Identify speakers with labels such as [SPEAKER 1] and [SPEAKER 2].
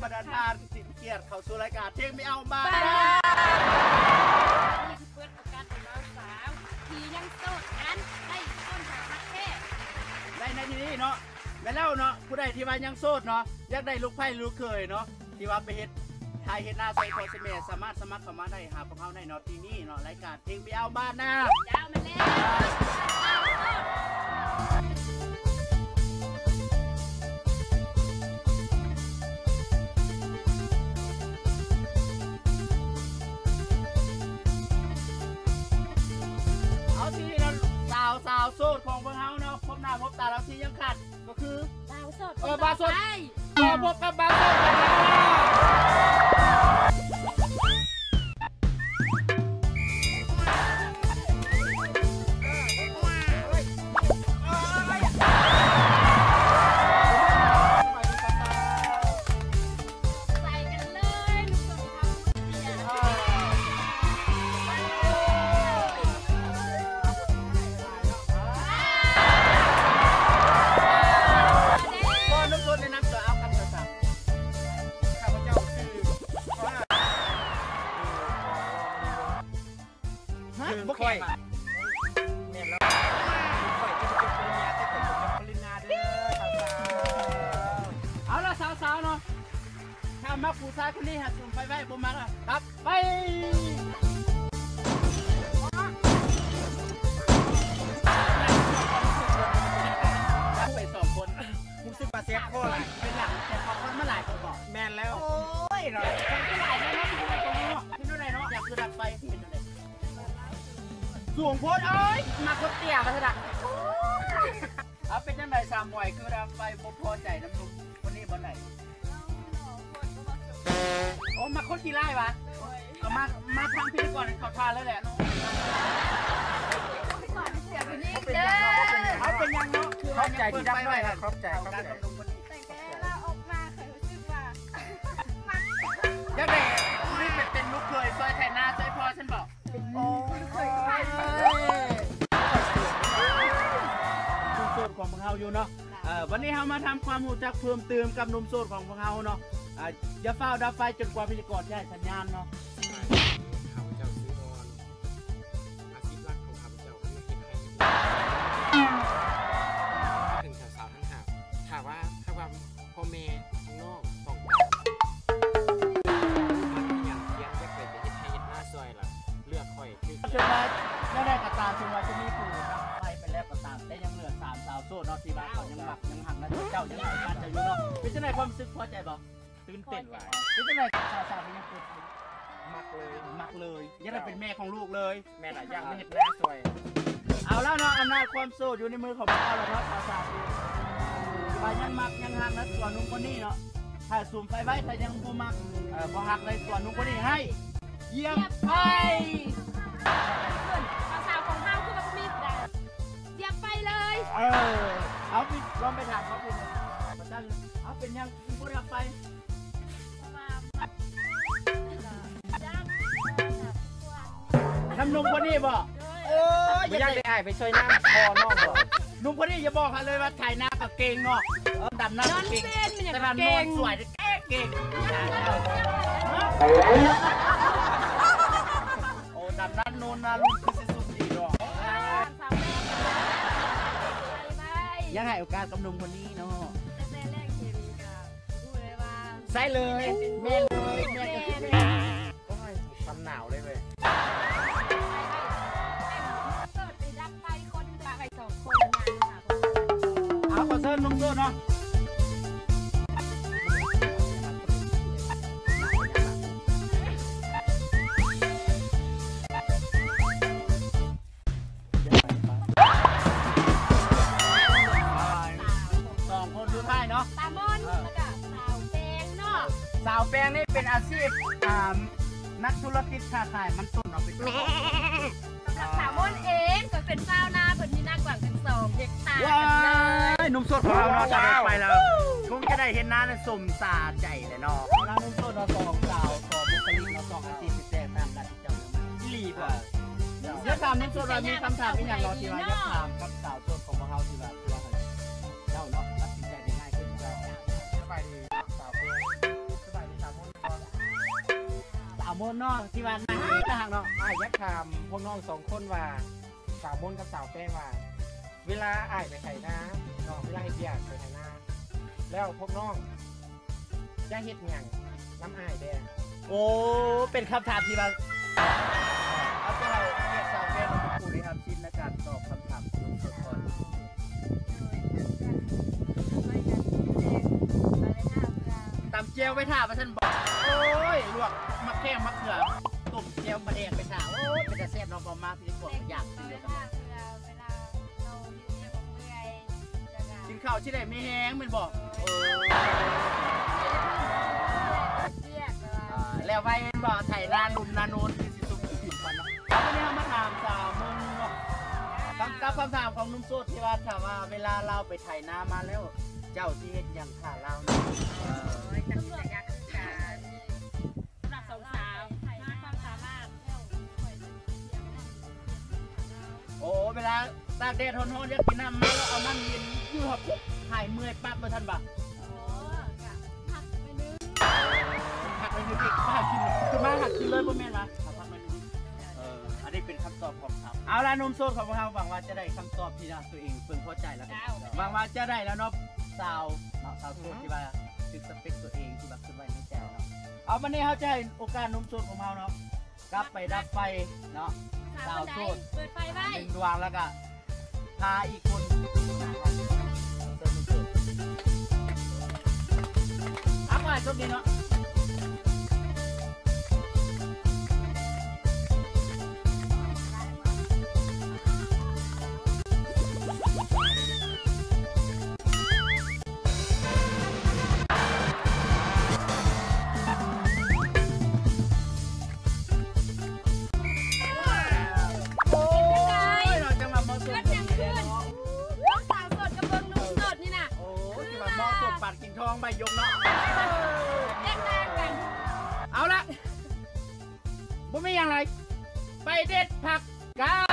[SPEAKER 1] บรรดาทานสิเกียรติเข้าสู่รายการเที่ยงไม่เอามา
[SPEAKER 2] นี่คือเปิดโอกาสของน้องสาวที่ยังโสดนั้นได้ต้นหาฮักแท้
[SPEAKER 1] ได้ในที่นี้เนาะแม่เล่าเนาะผู้ใดที่ว่ายังโสดเนาะอยากได้ลูกไผ่ลูกเคยเนาะที่ว่าไปเฮ็ดทายเฮ็ดหน้าใส่โพสเมสามารถสมัครเข้ามาได้หาพวกเขาในเนาะที่นี่เนาะรายการเที่ยงไม่เอาบ้านนะ
[SPEAKER 2] ยาวมา
[SPEAKER 1] แล้วเอาที่เราสาวโสดของพวกเขาเนาะพบหน้าพบตาเราที่ยังขาดก็คือ
[SPEAKER 2] สาวโสด
[SPEAKER 1] บาโสดพบกับบาโสด
[SPEAKER 3] บ่ค่อยแม่นแล้วค่อยจะเป็นปริญญาแต่ผมเป็นปริญญาเด้อ
[SPEAKER 1] เอาละสาวๆเนาะถ้ามักผู้ชายคนนี้ฮะสุ่มไฟไว้บ่มักอ่ะครับไปไป2คน
[SPEAKER 3] รู้สึกว่าเสียข้อหลาย
[SPEAKER 1] เป็นหลังแต่พอคนมาหลายคนบอก
[SPEAKER 3] แม่นแล้วโอ้ยเนาะ
[SPEAKER 1] คนที่หลายเนาะที่นู่นเนาะอยากคือดับไฟเป็นอะไรสูงโพดเอ้ยมาคนเตี้ยมาเถอะเอาเป็นจังไดสามหวยคือดับไฟบ่พอใจน้ำลุงคนนี้บ่ไหนโอ้มาคนกี่ไร่วะก็มาทางพิธีกรเขาทานแล้วแหละเนาะเขาเป็นยังเนาะคือ
[SPEAKER 3] ครอบใจที่ดับด้วยครับครอบใจ
[SPEAKER 2] แต่แกเราออกมาเคยรู้สึกว่า
[SPEAKER 1] ยังไงนี่เป็นลูกเคยซอยไทยนาซอยพอฉันบอกโอ้เคยคุณโสดของพวกเราอยู่เนาะวันนี้เรามาทำความรู้จักเพิ่มเติมกับหนุ่มโสดของพวกเราเนาะอย่าเฝ้าดับไฟจนกว่าพิธีกรจะให้สัญญาณเนาะ
[SPEAKER 3] ข้าพเจ้าซื้อออนอาชีพหลักของข้าพเจ้าคือเฮ็ดให้ถึงสาวๆทั้งหากถ้าว่าพ่อแม่ข้างนอกต้องการมันอย่างเคียงจะเกิดจะเฮ็ดให้เฮ็ดหน้าซอยล่ะเลือกค่อยคือ
[SPEAKER 1] จนว่าไม่ได้กระตามจนว่าจะมีผู้ดับไฟไปแล้วกระตามแต่ยังเหลือ3สาวโสดเนาะที่บ้านเขายังหมักยังหักนะเจ้ายังไหนบ้านจะอยู่เนาะเป็นจังไดความรู้สึกพอใจบ่ตื่นเต้นหลายเป็นจังไดสาวๆยังเกิด
[SPEAKER 3] มักเลย
[SPEAKER 1] ยังได้เป็นแม่ของลูกเลย
[SPEAKER 3] แม่หลายอย่างไม่เห็นหน้าสวย
[SPEAKER 1] เอาแล้วเนาะอำนาจความโสดอยู่ในมือของเราแล้วเนาะสาวๆไปยังมักยังหักนะตัวนุ่มคนนี้เนาะถ้าสูมไฟไว้แต่ยังบ่มักบ่หักเลยตัวนุ่มคนนี้ให้เยี่ยมไป
[SPEAKER 2] สาวของเราคือแบบมีแต่เยี่ยมไปเลย
[SPEAKER 1] เอาไปลองไปถามเขาเป็นเอาเป็นยังบ่ได้ไปน้ำนุ่มคนนี้บ่
[SPEAKER 3] โอ้ยอยากได้อ้ายไปช่วยน้ำคอนอกบ่
[SPEAKER 1] นุ่มคนนี้อย่าบอกค่ะเลยว่าถ่ายหน้ากับเก่งเนาะดำน้ำเก่งแต่ดำนอนสวยเก่งโอ้ดำน้ำนูนนะลูกคือสุดดีเนาะยังให้โอกาสกับนุ่มคนนี้เนาะ
[SPEAKER 2] แต่แรกเห็นกับดูเลยว่า
[SPEAKER 1] ใส่เลยแม่เลยแม่
[SPEAKER 3] โอ้ยความหนาวเลยเว้ย
[SPEAKER 1] เอาขอเชิญนุ่มโสดเนาะ2 คนสุดท้ายเนาะ
[SPEAKER 2] ตามอนแล้วก็สาวแปงเนาะ
[SPEAKER 1] สาวแปงนี่เป็นอาชีพนักธุรกิจค้าขายมันต้นเอาไปสำ
[SPEAKER 2] หรับสาวมอนเองก็เป็นเจ้าหน้าเพิ่นมีหน้ากว่างถึง2 เฮกตาร์กันเลย
[SPEAKER 1] หนุ่มโสดของเราเนาะจะไปแล้วคงจะได้เห็นหน้าสมสาใจเลยเนาะแล้วหนุ่มโสดเรา2 สาว2 บุคลิกเรา2 อาชีพที่แตกต่างกันที่เจ้าลีบเดี๋ยวถามหนุ่มโสดเรามีคำถามเป็นอย่างเราที่ว่าจะถามกับสาวโสดของเราที่ว่าเจ้าเนาะตัดสินใจได้ง่ายขึ้นเจ้า
[SPEAKER 3] สบายดีสาวเพื่อนสบาย
[SPEAKER 1] าวมนเนาะที่ว่าทางเนาะ
[SPEAKER 3] อ้ายยักษ์ถามพวกน้องสองคนว่าสาวมนกับสาวแป้งว่า เวลาอ้ายไปไถนาน้องเวลาเฮ็ดเบียกไปไถนาแล้วพวกน้องจะเฮ็ดหยังน้ำอ้ายแดง
[SPEAKER 1] โอ้เป็นคำถามที่ว่าเอาจะเราเรียกสาวแก้วมาพูดในครับชิ้นในการตอบคำถามของทุกคนตำเจียวไปถ่ามาท่านบอกโอ้ยลวกมะแข้งมะเขือต้มเจียวมะแดงไปถ่าโอ้ยเป็นแต่แซ่บน้องบอมมากที่บอกอยากกินเลยครับกินข้าวที่ไหนไม่แห้งมันบอกแล้วไปบอกไถ่ลาลุมนานูนที่สิสุขุมกันเนาะแล้ววันนี้มาถามสาวมึงเนาะคำถามของนุ่มโซดที่ว่าถามว่าเวลาเราไปไถ่นามาแล้วเจ้าที่เห็นอย่างข่าเราเนาะโอ้เวลาตากแดดทนๆอยากกินน้ำมาแล้วเอาน้ำเย็นอยู่หับหายเมื่อยปั๊บมาทันบ่หักไปนึงหักกินคือมาหักกินเลยพ่อแม่นะพักไปนึงอันนี้เป็นคำตอบของเขาเอาละนุ่มโซดของเราหวังว่าจะได้คำตอบที่ตัวเองเพิ่งเข้าใจแล้วกันหวังว่าจะได้แล้วเนาะสาวโซดที่ว่าถึงสเปคตัวเองที่แบบขึ้นไว้ในใจเนาะเอาวันนี้เขาจะให้โอกาสนุ่มโซดของเราเนาะกลับไปดับไฟเนาะสาวโซด
[SPEAKER 2] เปิดไฟไว้
[SPEAKER 1] หนึ่งดวงแล้วก็พาอีกคนเอาไปจบดีเนาะปัดกิ่งทองใบยงเนาะ
[SPEAKER 2] แยกทางกัน
[SPEAKER 1] เอาละบ่มีอย่างไรไปเด็ดผักกา